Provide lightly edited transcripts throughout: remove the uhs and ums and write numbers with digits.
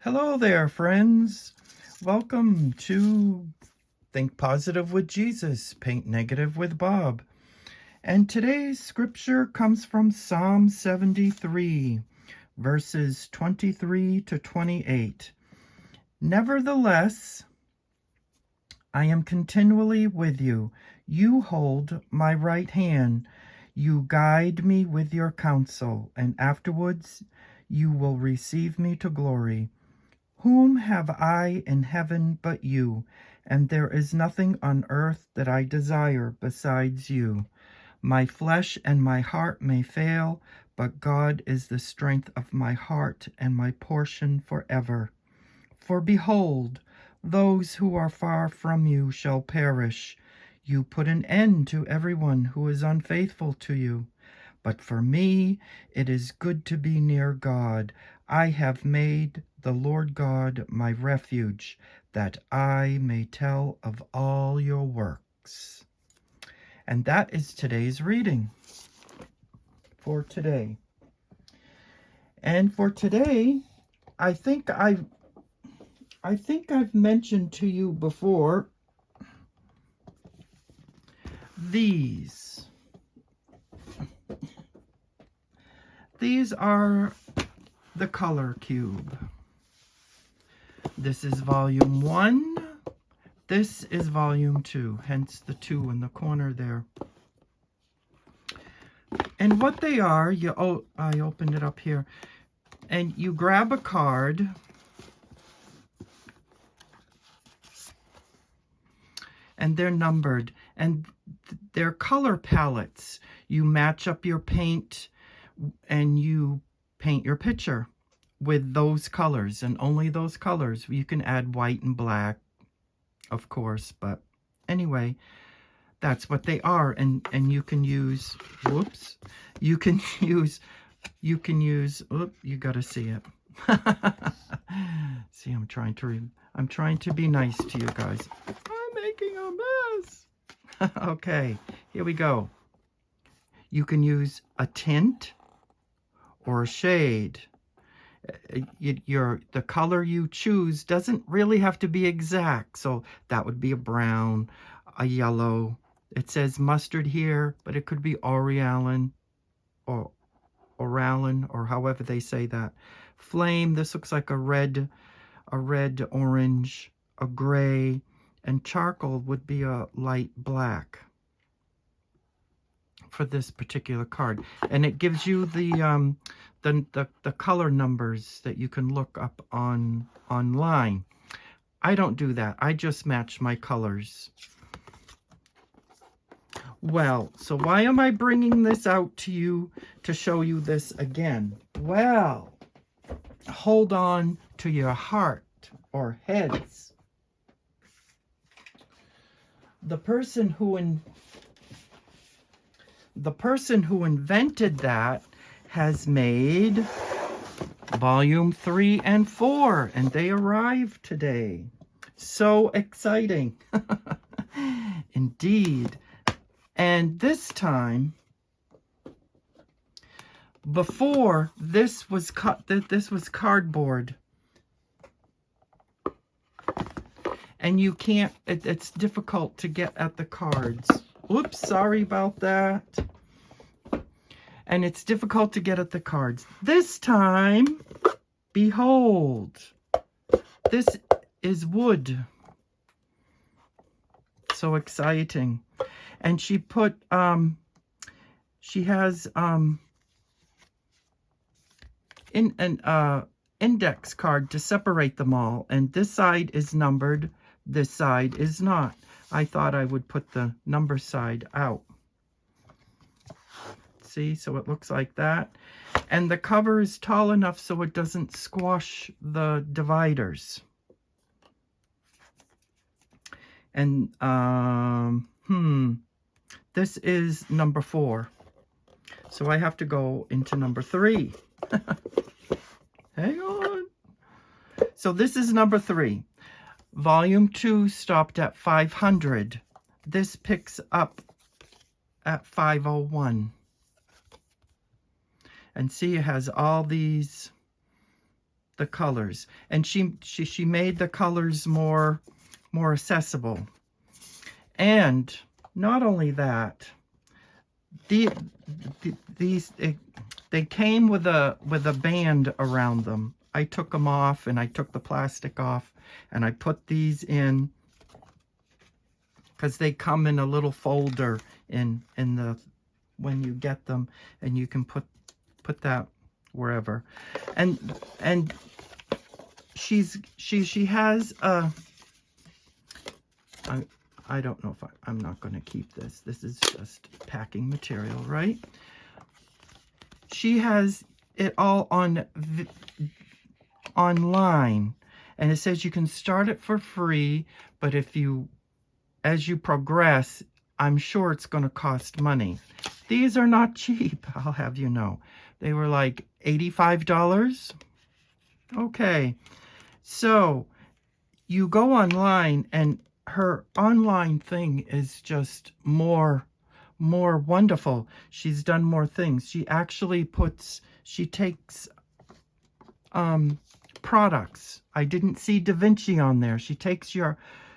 Hello there, friends. Welcome to Think Positive with Jesus, Paint Negative with Bob. And today's scripture comes from Psalm 73, verses 23 to 28. Nevertheless, I am continually with you. You hold my right hand. You guide me with your counsel, and afterwards you will receive me to glory. Whom have I in heaven but you? And there is nothing on earth that I desire besides you. My flesh and my heart may fail, but God is the strength of my heart and my portion forever. For behold, those who are far from you shall perish. You put an end to everyone who is unfaithful to you. But for me, it is good to be near God. I have made the Lord God my refuge, that I may tell of all your works. And that is today's reading for today. And for today, I think I've mentioned to you before these. These are the color cube. This is volume 1. This is volume 2, hence the 2 in the corner there. And what they are, I opened it up here, and you grab a card, and they're numbered, and they're color palettes. You match up your paint, and you paint your picture with those colors, and only those colors. You can add white and black, of course, but anyway, that's what they are. And you can use, you gotta see it. See, I'm trying to be nice to you guys. I'm making a mess. Okay, here we go. You can use a tint or a shade. The color you choose doesn't really have to be exact. So that would be a brown, a yellow. It says mustard here, but it could be Oralin or however they say that. Flame, this looks like a red, orange, a gray, and charcoal would be a light black for this particular card. And it gives you the color numbers that you can look up online. I don't do that. I just match my colors. Well, so why am I bringing this out to you to show you this again? Well, hold on to your heart or heads. The person who invented that has made volume 3 and 4, and they arrived today. So exciting. Indeed. And this time, before this was this was cardboard. And you can't, it's difficult to get at the cards. Oops, sorry about that. And it's difficult to get at the cards. This time, behold, this is wood. So exciting. And she put, she has in an index card to separate them all. And this side is numbered, this side is not. I thought I would put the number side out. See, so it looks like that. And the cover is tall enough so it doesn't squash the dividers. And, this is number 4. So I have to go into number 3. Hang on. So this is number 3. Volume 2 stopped at 500. This picks up at 501. And see, it has all these the colors. And she made the colors more accessible. And not only that, these they came with a band around them. I took them off, and I took the plastic off, and I put these in because they come in a little folder in the when you get them, and you can put that wherever. And she has a I don't know if I'm not going to keep this. This is just packing material, right? She has it all online, and it says you can start it for free, but as you progress, I'm sure it's going to cost money. These are not cheap, I'll have you know. They were like $85. Okay, so you go online, and her online thing is just more wonderful. She's done more things. She actually takes products. I didn't see Davinci on there. She takes your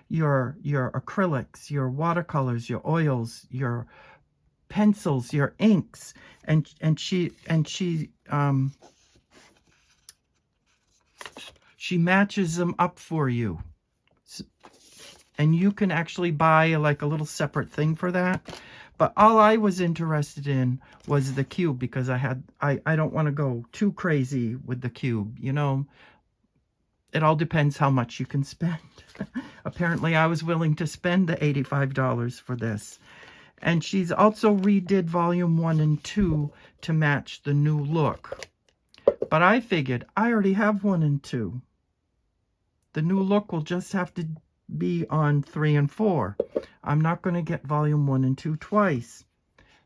acrylics, your watercolors, your oils, your pencils, your inks, and she matches them up for you. And you can actually buy like a little separate thing for that. But all I was interested in was the cube, because I don't want to go too crazy with the cube, you know. It all depends how much you can spend. Apparently I was willing to spend the $85 for this. And she's also redid volume 1 and 2 to match the new look. But I figured I already have 1 and 2. The new look will just have to be on 3 and 4. I'm not going to get volume 1 and 2 twice.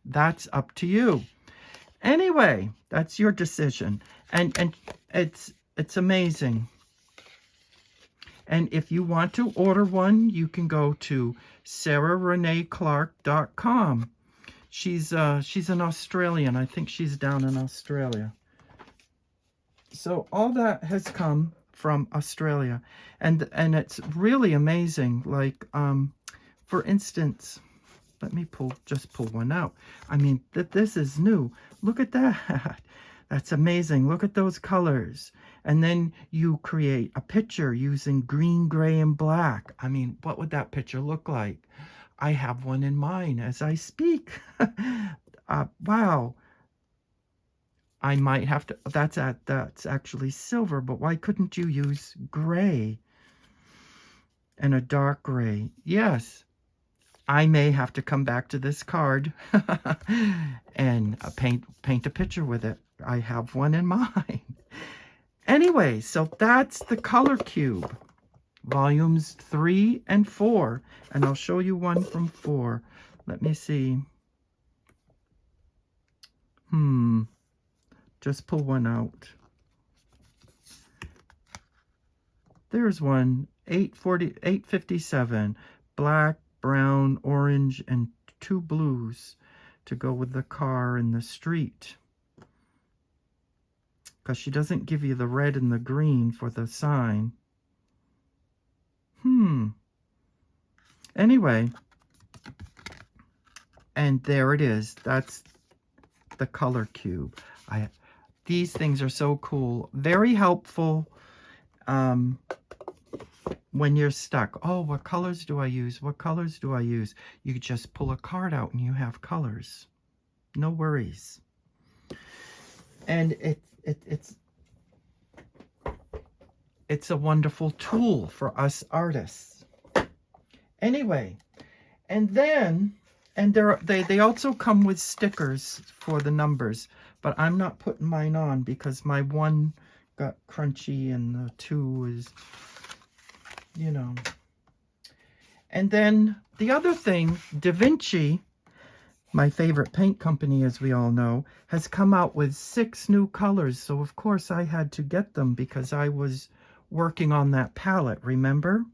That's up to you. Anyway, that's your decision. And it's amazing. And if you want to order one, you can go to sarahrenaeclark.com. She's an Australian. I think she's down in Australia. So all that has come from Australia, and it's really amazing. Like for instance, let me just pull one out. I mean, this is new. Look at that. That's amazing. Look at those colors. And then you create a picture using green, gray, and black. I mean, what would that picture look like? I have one in mind as I speak. Wow. I might have to, that's actually silver, but why couldn't you use gray and a dark gray? Yes, I may have to come back to this card and paint a picture with it. I have one in mind. Anyway, so that's the color cube, volumes 3 and 4, and I'll show you one from 4. Let me see. Just pull one out. There's one, 857, black, brown, orange, and 2 blues to go with the car in the street. Because she doesn't give you the red and the green for the sign. Anyway, and there it is. That's the color cube. These things are so cool. Very helpful when you're stuck. Oh, what colors do I use? What colors do I use? You just pull a card out and you have colors. No worries. And it's a wonderful tool for us artists. Anyway, and then they also come with stickers for the numbers, but I'm not putting mine on because my 1 got crunchy and the 2 is, you know. And then the other thing, Davinci, my favorite paint company, as we all know, has come out with 6 new colors. So of course I had to get them because I was working on that palette, remember?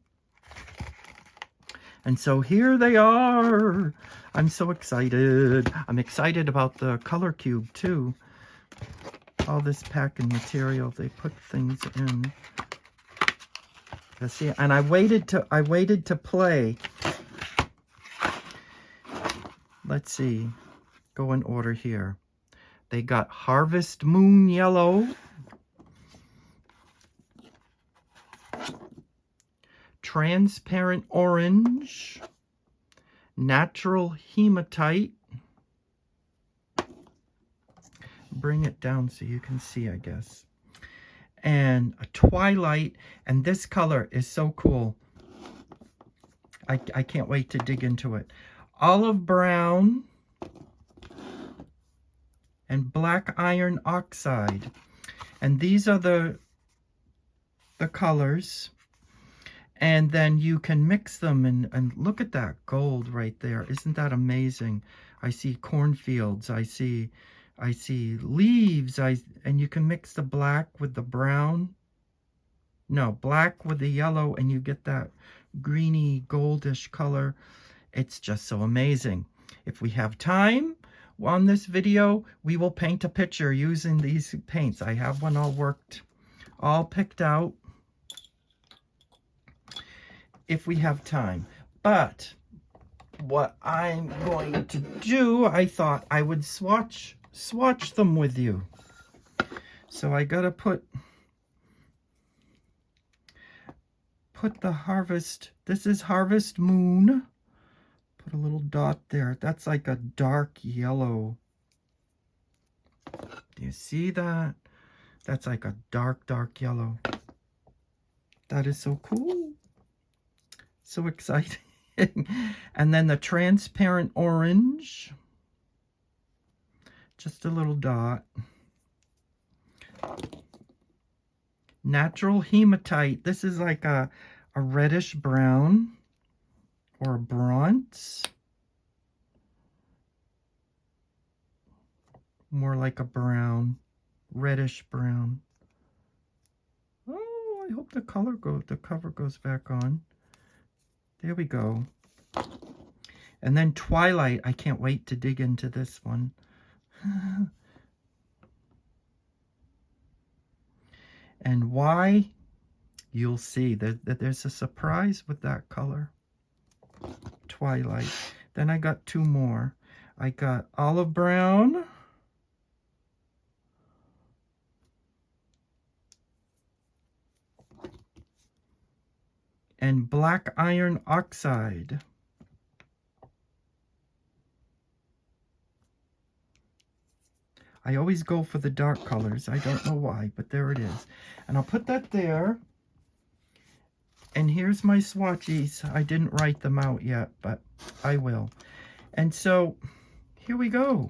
And so here they are. I'm so excited. I'm excited about the color cube too. all this packing material. They put things in. See, and I waited to play. Let's see. Go in order here. They got Harvest Moon Yellow, Transparent Orange, Natural Hematite. Bring it down so you can see, I guess. And a Twilight, and this color is so cool. I can't wait to dig into it. Olive Brown and Black Iron Oxide. And these are the colors. And then you can mix them, and look at that gold right there. Isn't that amazing? I see cornfields, I see leaves, and you can mix the black with the brown. No, black with the yellow, and you get that greeny goldish color. It's just so amazing. If we have time on this video, we will paint a picture using these paints. I have one all worked, all picked out, if we have time. But what I'm going to do, I thought I would swatch them with you. So I gotta put the Harvest, this is Harvest Moon. Put a little dot there. That's like a dark yellow. Do you see that? That's like a dark yellow. That is so cool. So exciting. And then the Transparent Orange. Just a little dot. Natural Hematite. This is like a reddish brown or a bronze. More like a brown, reddish brown. Oh, I hope the cover goes back on. There we go. And then Twilight. I can't wait to dig into this one. And why? You'll see that there's a surprise with that color. Twilight. Then I got two more. I got Olive Brown. And Black Iron Oxide. I always go for the dark colors. I don't know why, but there it is. And I'll put that there. And here's my swatches. I didn't write them out yet, but I will. And so, here we go.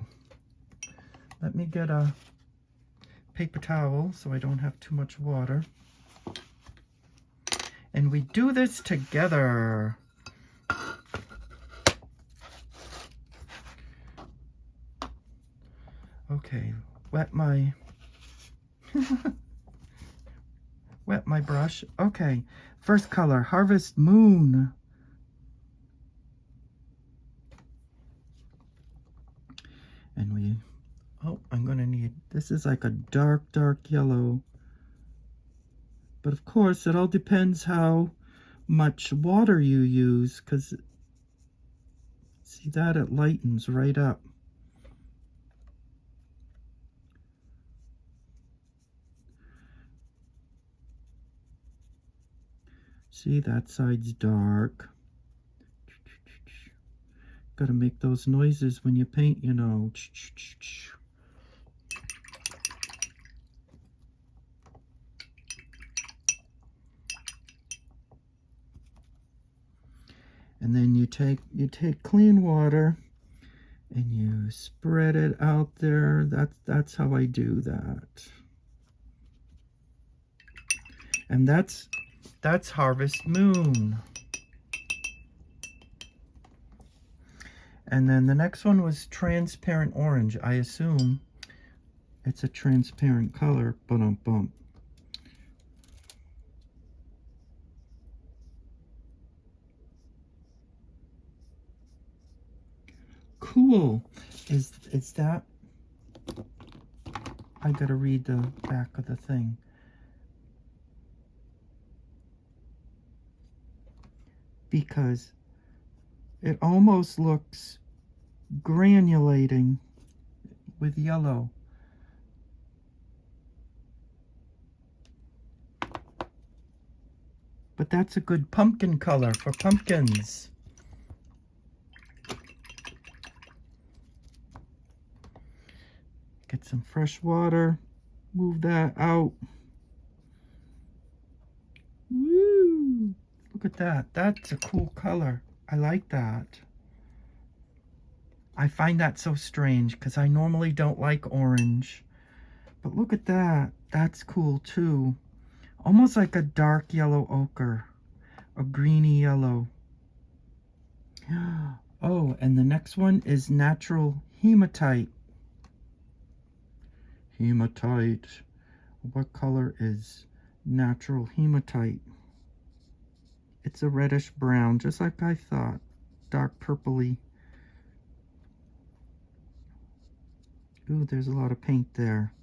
Let me get a paper towel so I don't have too much water. And we do this together. Okay, wet my brush. Okay, first color, Harvest Moon. And I'm gonna need, this is like a dark yellow. But of course, it all depends how much water you use, because see that, it lightens right up. See, that side's dark. Gotta make those noises when you paint, you know. And then you take clean water and you spread it out there. That's how I do that. And that's Harvest Moon. And then the next one was Transparent Orange. I assume it's a transparent color. Bum. Cool. Is that? I gotta read the back of the thing. Because it almost looks granulating with yellow. But that's a good pumpkin color for pumpkins. Get some fresh water. Move that out. Woo! Look at that. That's a cool color. I like that. I find that so strange because I normally don't like orange. But look at that. That's cool too. Almost like a dark yellow ochre. A greeny yellow. Oh, and the next one is natural hematite. Hematite. What color is natural hematite? It's a reddish brown, just like I thought. Dark purpley. Ooh, there's a lot of paint there.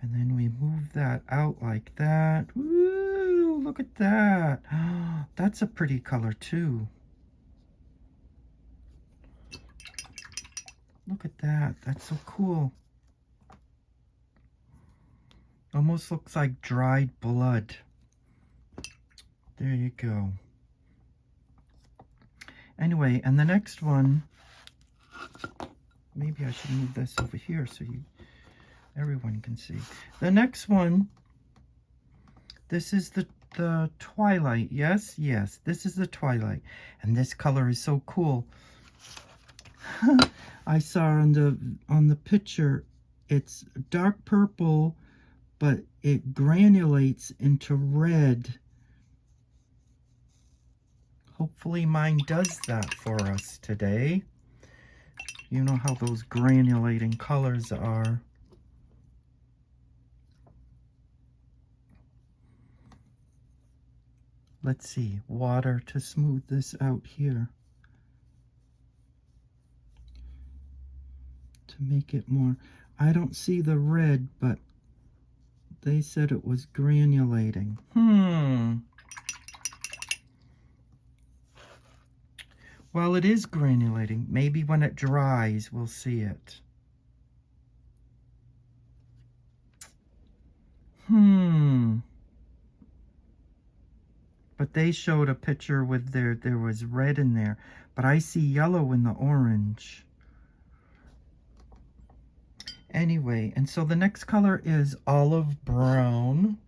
And then we move that out like that. Ooh, look at that. That's a pretty color too. Look at that. That's so cool. Almost looks like dried blood. There you go. Anyway, and the next one, maybe I should move this over here so everyone can see. The next one, this is the twilight. Yes, this is the twilight. And this color is so cool. I saw on the picture, it's dark purple, but it granulates into red. Hopefully mine does that for us today. You know how those granulating colors are. Let's see, water to smooth this out here. To make it more, I don't see the red, but they said it was granulating. Well, it is granulating. Maybe when it dries, we'll see it. But they showed a picture with there was red in there. But I see yellow in the orange. Anyway, and so the next color is olive brown.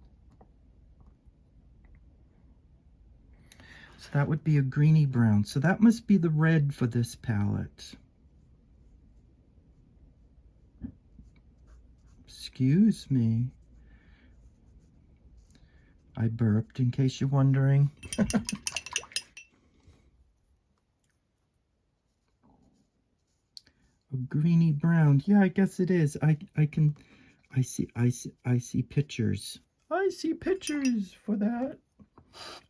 So that would be a greeny brown. So that must be the red for this palette. Excuse me. I burped, in case you're wondering. A greeny brown. Yeah, I guess it is. I see pictures. I see pictures for that.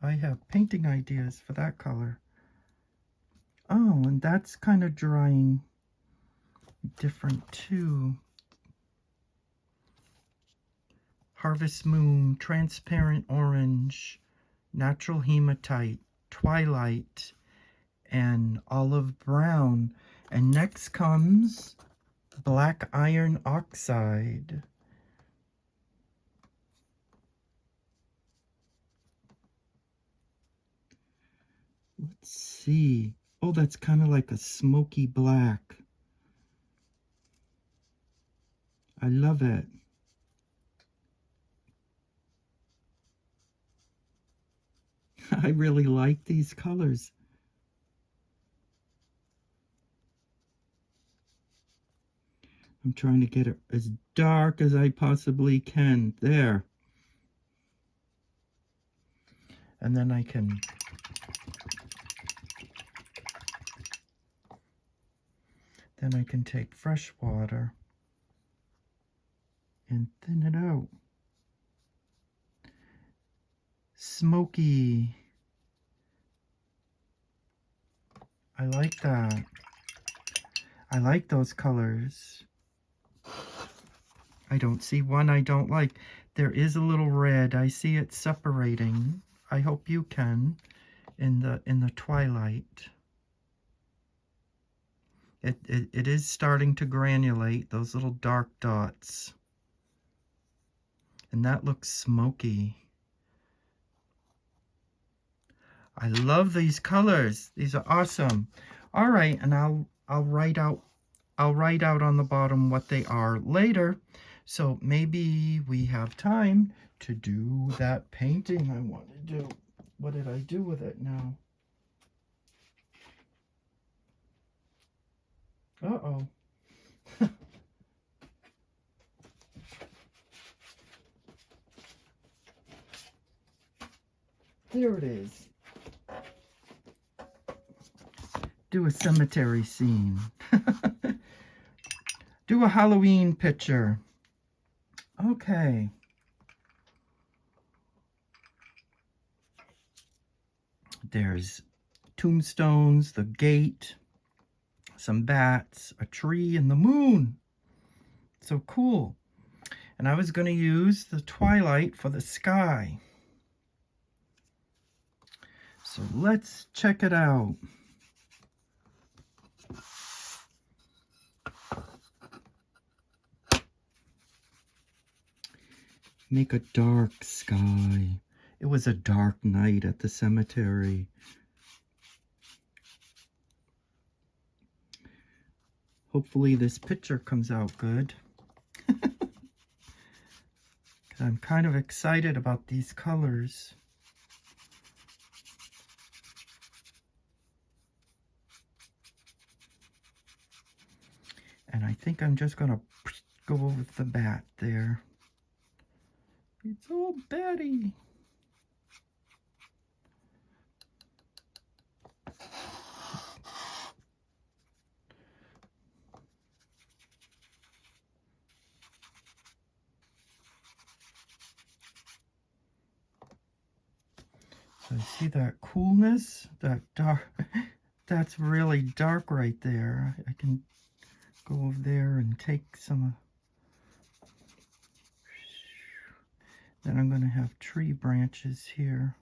I have painting ideas for that color. Oh, and that's kind of drying different too. Harvest Moon, Transparent Orange, Natural Hematite, Twilight, and Olive Brown. And next comes Black Iron Oxide. Let's see. Oh, that's kind of like a smoky black. I love it. I really like these colors. I'm trying to get it as dark as I possibly can. There. And then I can take fresh water and thin it out. Smoky. I like that. I like those colors. I don't see one I don't like. There is a little red. I see it separating. I hope you can in the twilight. It is starting to granulate, those little dark dots. And that looks smoky. I love these colors. These are awesome. All right, and I'll write out on the bottom what they are later. So maybe we have time to do that painting I want to do. What did I do with it now? Uh-oh. There it is. Do a cemetery scene. Do a Halloween picture. Okay. There's tombstones, the gate, some bats, a tree, and the moon. So cool. And I was going to use the twilight for the sky. So let's check it out. Make a dark sky. It was a dark night at the cemetery. Hopefully this picture comes out good. I'm kind of excited about these colors. And I think I'm just going to go over the bat there. It's all batty. So see that coolness, that dark, that's really dark right there. I can go over there and take some. Then I'm going to have tree branches here.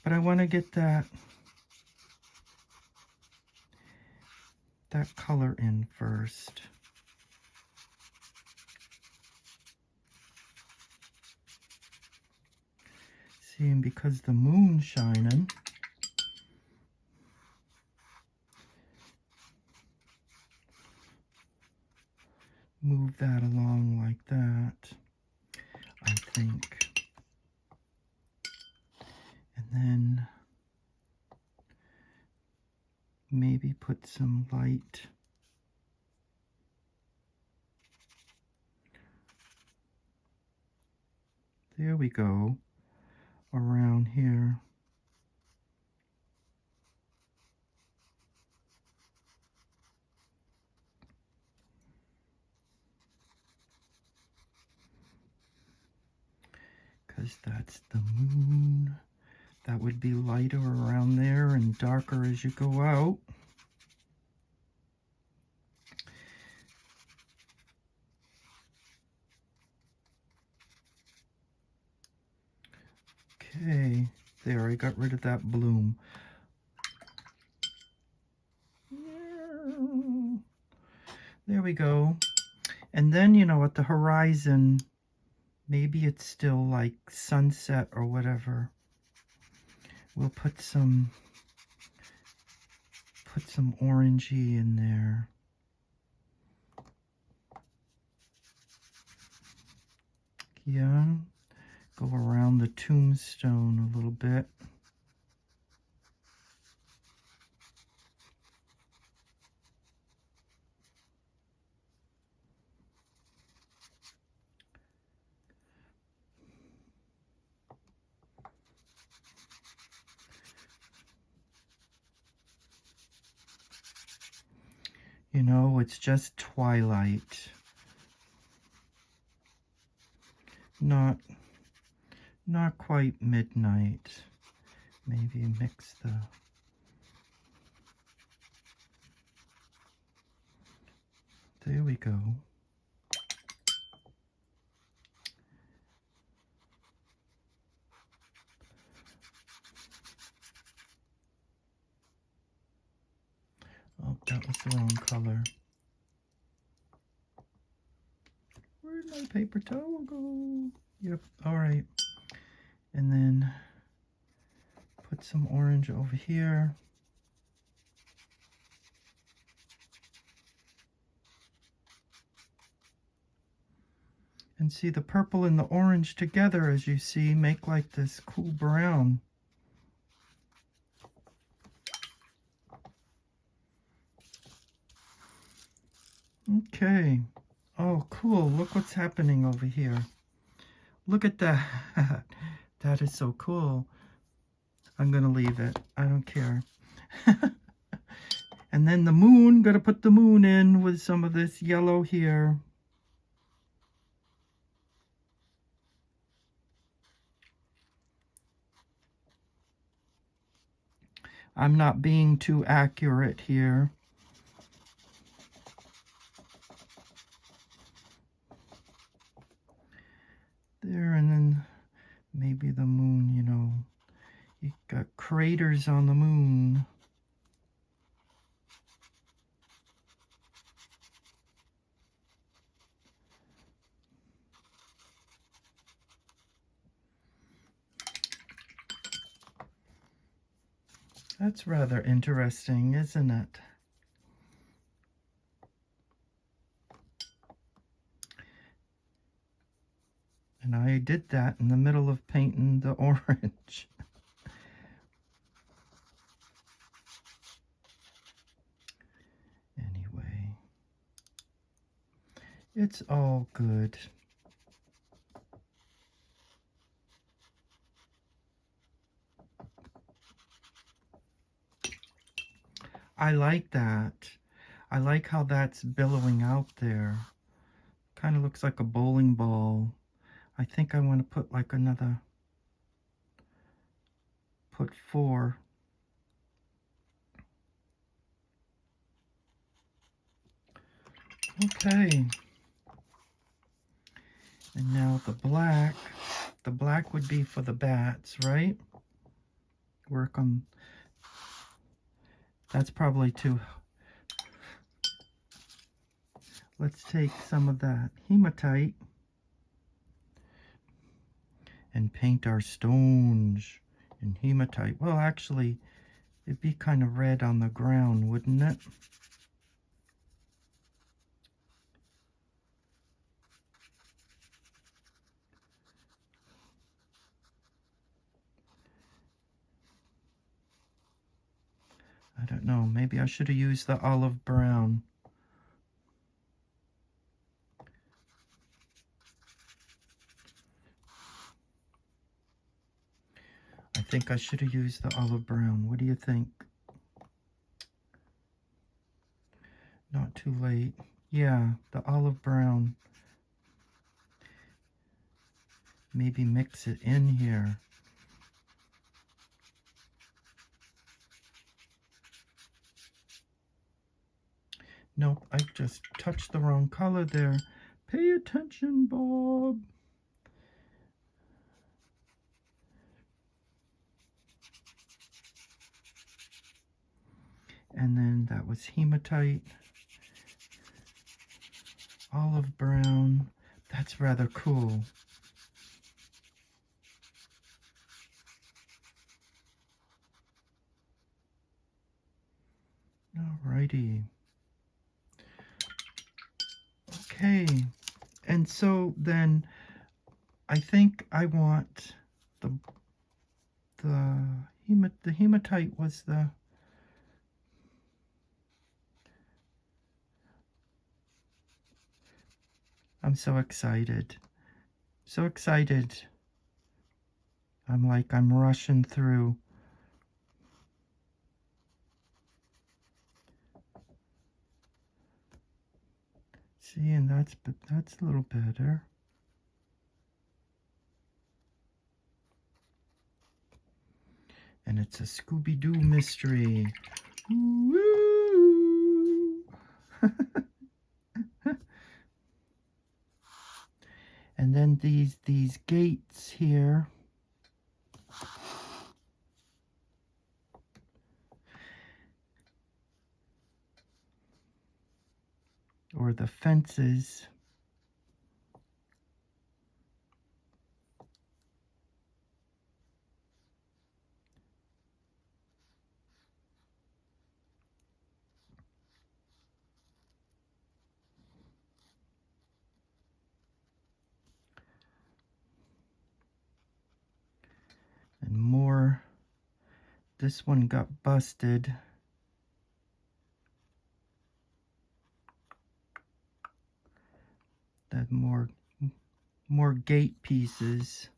But I want to get that color in first. See, and because the moon's shining, move that along like that, I think. And then maybe put some light there we go, around here. Because that's the moon. That would be lighter around there and darker as you go out. Okay, there, I got rid of that bloom. There we go. And then, you know, at the horizon, maybe it's still like sunset or whatever. We'll put some orangey in there. Yeah, go around the tombstone a little bit. You know, it's just twilight. not quite midnight. Maybe mix the, there we go. Oh, that was the wrong color. Where'd my paper towel go? Yep, all right. And then put some orange over here. And see, the purple and the orange together, as you see, make like this cool brown. Okay. Oh, cool. Look what's happening over here. Look at that. That is so cool. I'm going to leave it. I don't care. And then the moon, got to put the moon in with some of this yellow here. I'm not being too accurate here. There, and then maybe the moon, you know. You got craters on the moon. That's rather interesting, isn't it? And I did that in the middle of painting the orange. Anyway, it's all good. I like that. I like how that's billowing out there. Kind of looks like a bowling ball. I think I want to put like another, put 4. Okay. And now the black would be for the bats, right? Work on, that's probably too, let's take some of that hematite and paint our stones in hematite. Well, actually, it'd be kind of red on the ground, wouldn't it? I don't know. Maybe I should have used the olive brown. I think I should have used the olive brown. What do you think? Not too late. Yeah, the olive brown. Maybe mix it in here. Nope, I just touched the wrong color there. Pay attention, Bob. And then that was hematite. Olive brown. That's rather cool. Alrighty. Okay. And so then I think I want the hematite was the, I'm so excited. So excited. I'm like, I'm rushing through. See, and that's a little better. And it's a Scooby-Doo mystery. Woo! And then these gates here. Or the fences. And more. This one got busted. That more gate pieces.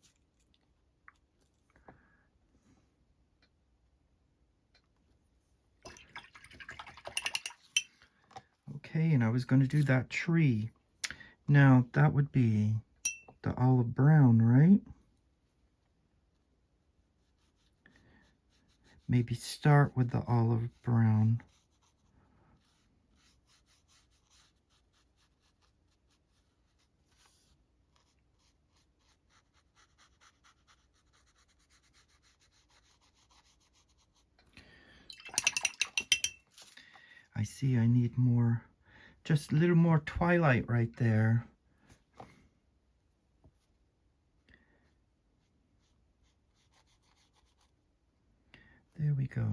Okay, and I was going to do that tree. Now, that would be the olive brown, right? Maybe start with the olive brown. I see I need more, just a little more twilight right there. There we go.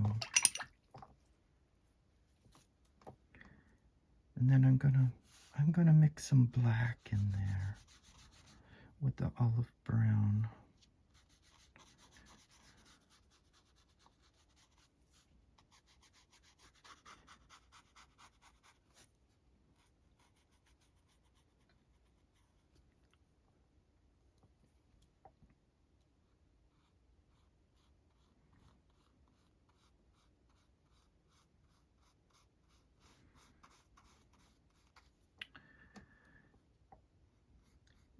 And then I'm gonna mix some black in there with the olive brown.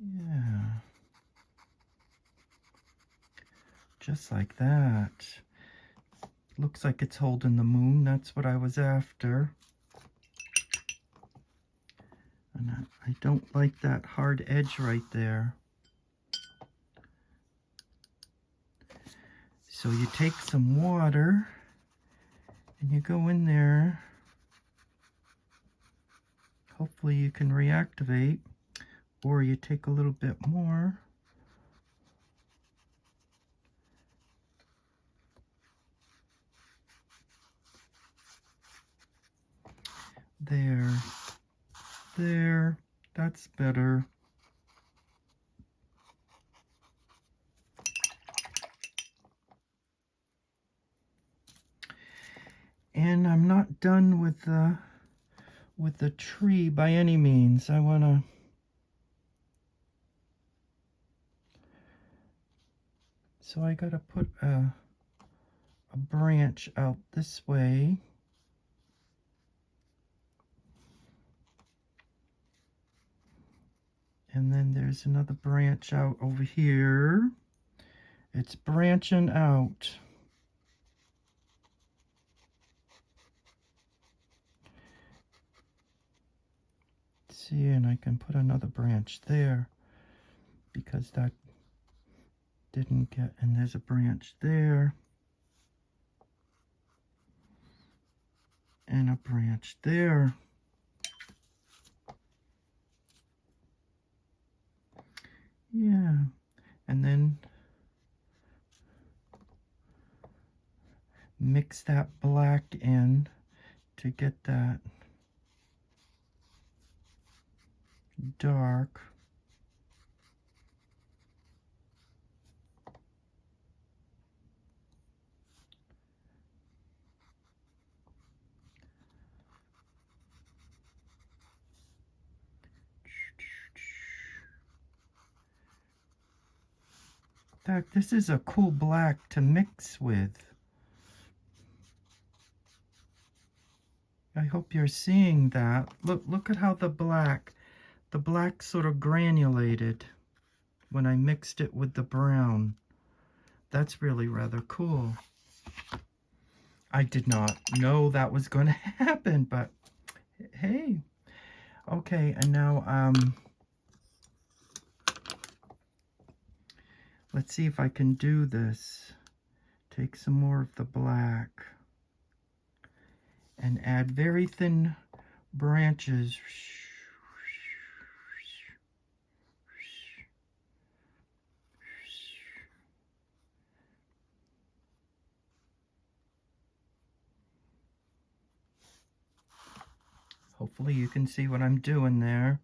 Yeah. Just like that. Looks like it's holding the moon. That's what I was after. And I don't like that hard edge right there. So you take some water and you go in there. Hopefully you can reactivate, or you take a little bit more. There, that's better. And I'm not done with the tree by any means. I wanna so I gotta put a branch out this way. And then there's another branch out over here. It's branching out. See, and I can put another branch there because that didn't get, and there's a branch there. And a branch there. Yeah, and then mix that black in to get that dark. In fact, this is a cool black to mix with. I hope you're seeing that. Look at how the black sort of granulated when I mixed it with the brown. That's really rather cool. I did not know that was going to happen, but hey. Okay, and now let's see if I can do this. Take some more of the black and add very thin branches. Hopefully you can see what I'm doing there.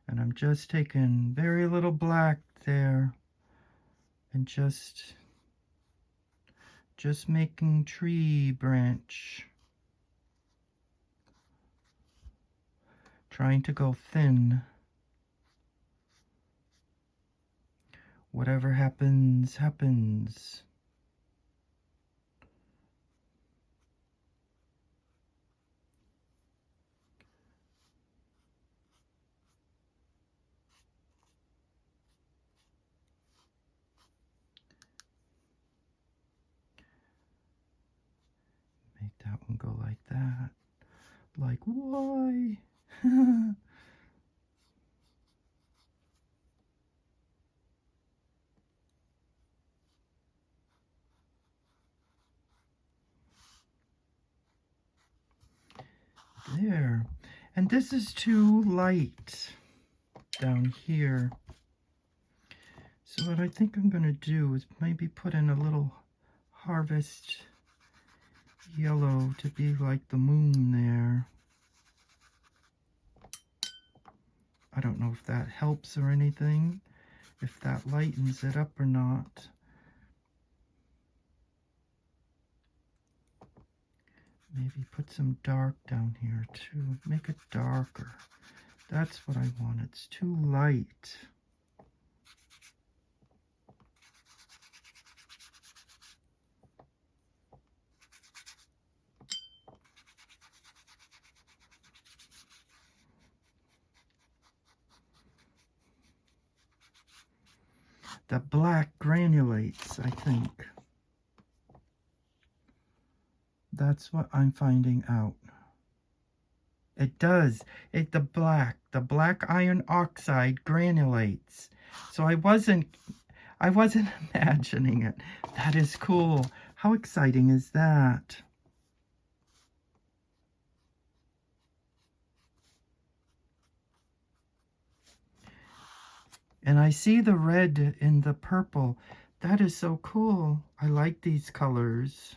And I'm just taking very little black there and just making tree branch. Trying to go thin. Whatever happens, happens. Make that one go like that. Like, why? There. And this is too light down here. So what I think I'm going to do is maybe put in a little harvest yellow to be like the moon there. I don't know if that helps or anything, if that lightens it up or not. Maybe put some dark down here too. Make it darker. That's what I want. It's too light. The black granulates, I think. That's what I'm finding out. It does. The black iron oxide granulates. So I wasn't imagining it. That is cool. How exciting is that? And I see the red in the purple. That is so cool. I like these colors.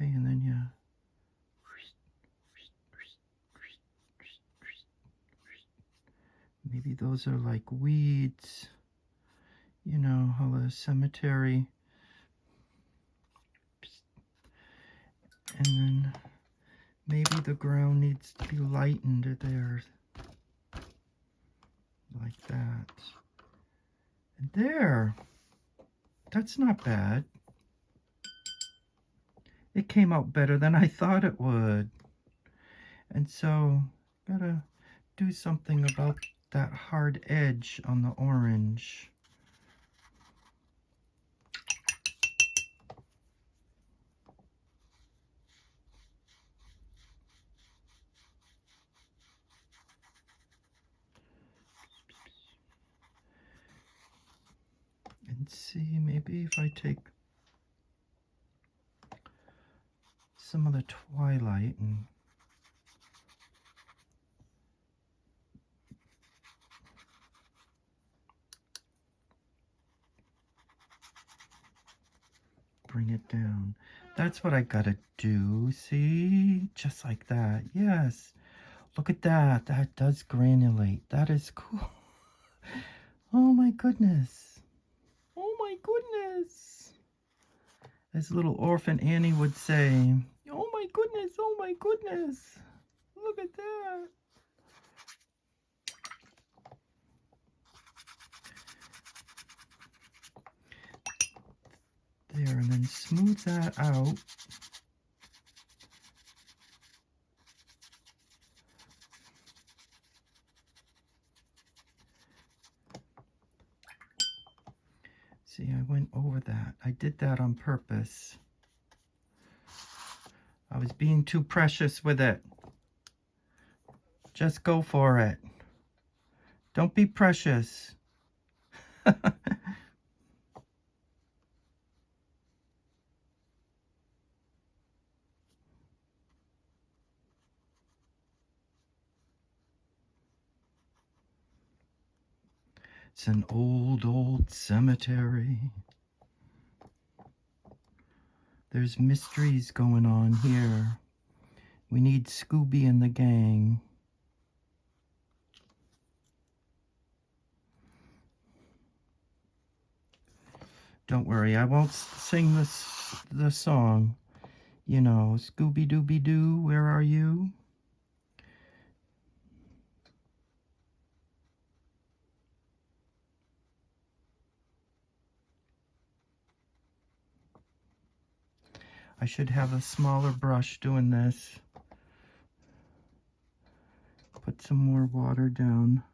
Okay, and then yeah. Maybe those are like weeds. You know, how the cemetery. And then maybe the ground needs to be lightened there. Like that. And there. That's not bad. It came out better than I thought it would. And so, gotta do something about that hard edge on the orange. And see, maybe if I take some of the twilight and bring it down. That's what I gotta do, see? Just like that, yes. Look at that, that does granulate. That is cool. Oh my goodness. Oh my goodness. As little orphan Annie would say, oh my goodness, oh my goodness. Look at that. smooth that out. See, I went over that. I did that on purpose. I was being too precious with it. Just go for it. Don't be precious. It's an old, old cemetery. There's mysteries going on here. We need Scooby and the gang. Don't worry, I won't sing the song. You know, Scooby-Dooby-Doo, where are you? I should have a smaller brush doing this. Put some more water down.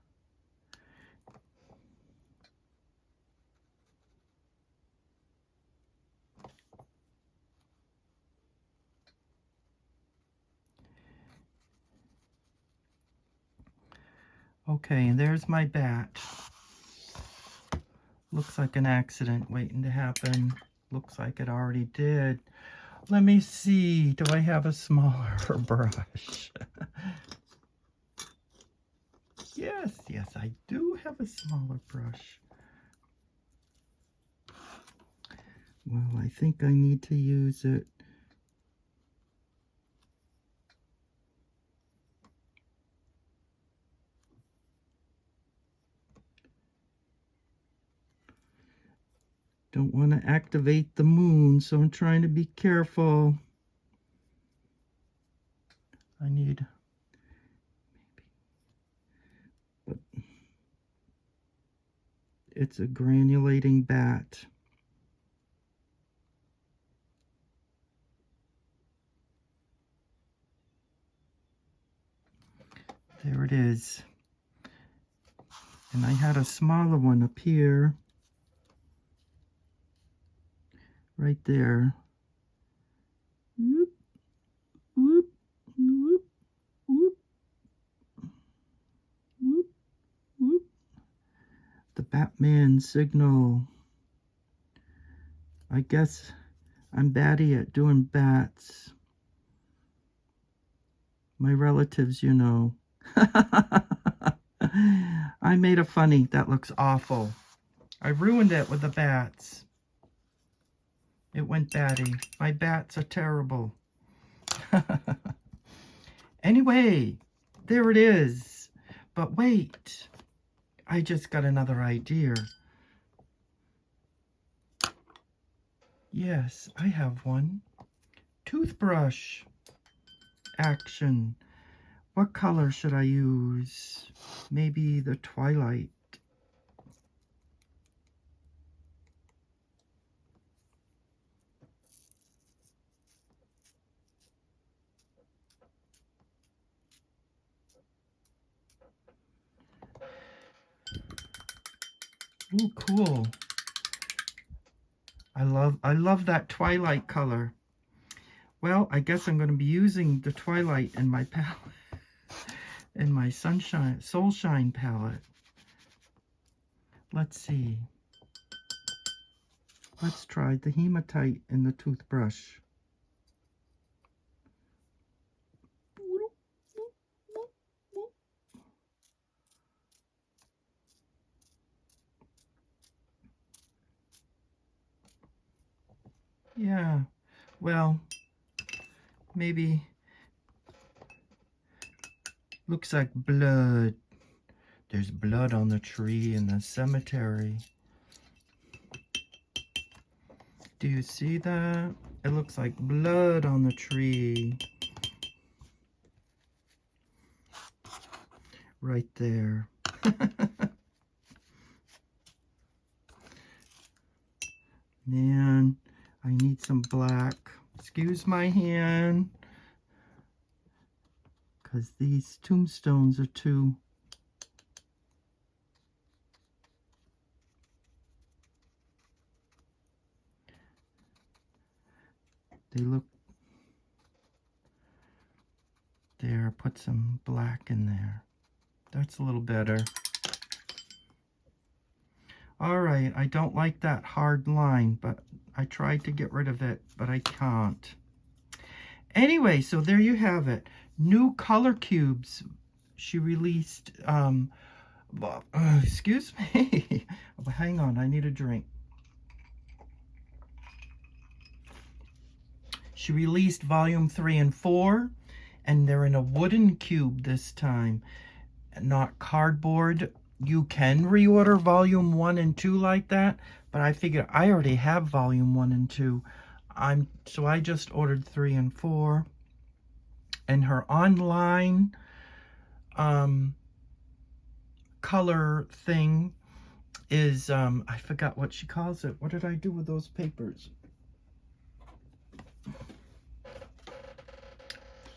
Okay, and there's my bat. Looks like an accident waiting to happen. Looks like it already did. Let me see. Do I have a smaller brush? Yes, I do have a smaller brush. Well, I think I need to use it. Don't want to activate the moon, so I'm trying to be careful. I need maybe, but it's a granulating bat. There it is. And I had a smaller one up here. Right there. Whoop, whoop, whoop, whoop, whoop, whoop. The Batman signal. I guess I'm batty at doing bats. My relatives, you know. I made a funny. That looks awful. I ruined it with the bats. It went batty. My bats are terrible. Anyway, there it is. But wait, I just got another idea. Yes, I have one. Toothbrush action. What color should I use? Maybe the Twilight. Ooh, cool. I love that Twilight color. Well, I guess I'm going to be using the Twilight in my palette, in my Sunshine, Soulshine palette. Let's see. Let's try the hematite in the toothbrush. Yeah, well, maybe looks like blood. There's blood on the tree in the cemetery. Do you see that? It looks like blood on the tree. Right there. Man, I need some black. Excuse my hand, because these tombstones are too... They look... There, put some black in there. That's a little better. All right, I don't like that hard line, but I tried to get rid of it, but I can't. Anyway, so there you have it. New color cubes. She released, excuse me. Hang on, I need a drink. She released volume 3 and 4, and they're in a wooden cube this time, not cardboard. You can reorder volume 1 and 2 like that, but I figured I already have volume 1 and 2. So I just ordered 3 and 4. And her online color thing is, I forgot what she calls it. What did I do with those papers?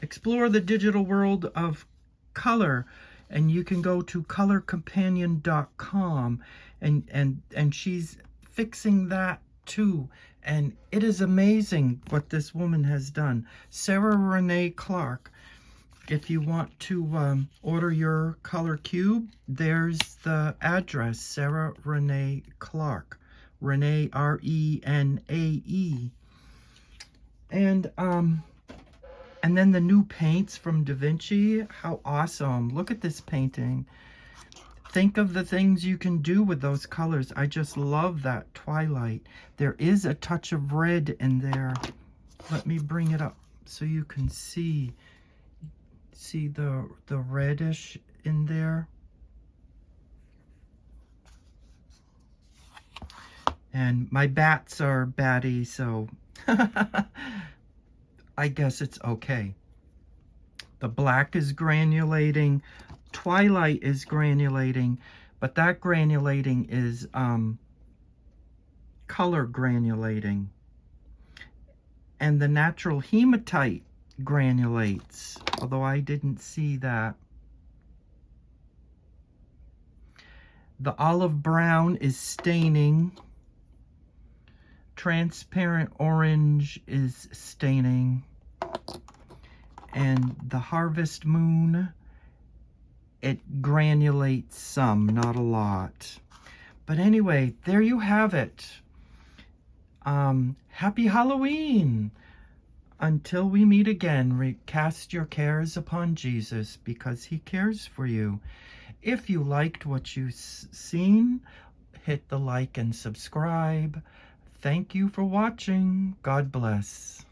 Explore the digital world of color, and you can go to colorcompanion.com, and she's fixing that too, and it is amazing what this woman has done. Sarah Renae Clark. If you want to order your color cube, there's the address. Sarah Renae Clark. Renae, R-E-N-A-E. And then the new paints from Davinci. How awesome. Look at this painting. Think of the things you can do with those colors. I just love that twilight. There is a touch of red in there. Let me bring it up so you can see the reddish in there. And my bats are batty, so I guess it's okay. The black is granulating. Twilight is granulating, but that granulating is color granulating. And the natural hematite granulates, although I didn't see that. The olive brown is staining. Transparent orange is staining. And the harvest moon, it granulates some, not a lot. But anyway, there you have it. Happy Halloween. Until we meet again, cast your cares upon Jesus, because he cares for you. If you liked what you've seen, hit the like and subscribe. Thank you for watching. God bless.